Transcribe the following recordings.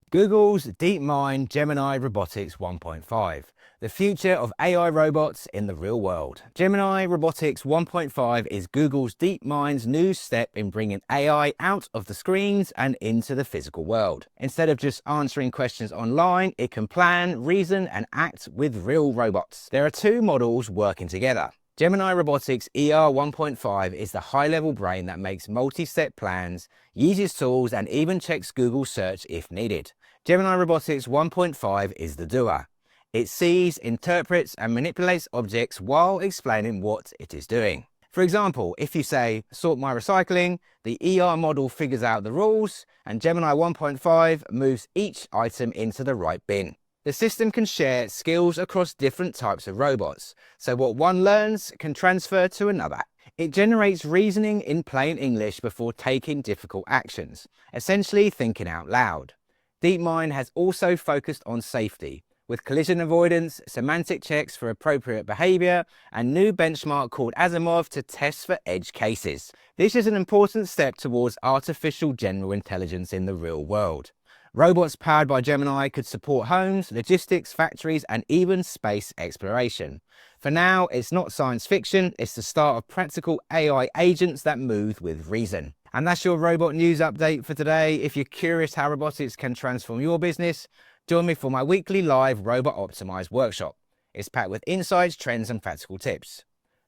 Google's DeepMind Gemini Robotics 1.5, the future of AI robots in the real world. Gemini Robotics 1.5 is Google's DeepMind's new step in bringing AI out of the screens and into the physical world. Instead of just answering questions online, it can plan, reason, and act with real robots. There are two models working together. Gemini Robotics-ER 1.5 is the high-level brain that makes multi-step plans, uses tools, and even checks Google search if needed. Gemini Robotics 1.5 is the doer. It sees, interprets, and manipulates objects while explaining what it is doing. For example, if you say, "Sort my recycling," the ER model figures out the rules, and Gemini 1.5 moves each item into the right bin. The system can share skills across different types of robots, so what one learns can transfer to another. It generates reasoning in plain English before taking difficult actions, essentially thinking out loud. DeepMind has also focused on safety, with collision avoidance, semantic checks for appropriate behavior, and new benchmark called ASIMOV to test for edge cases. This is an important step towards artificial general intelligence in the real world. Robots powered by Gemini could support homes, logistics, factories, and even space exploration. For now, it's not science fiction, it's the start of practical AI agents that move with reason. And that's your robot news update for today. If you're curious how robotics can transform your business, join me for my weekly live Robot Optimized workshop. It's packed with insights, trends, and practical tips.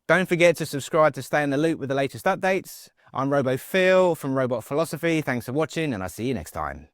Don't forget to subscribe to stay in the loop with the latest updates. I'm RoboPhil from Robot Philosophy. Thanks for watching, and I'll see you next time.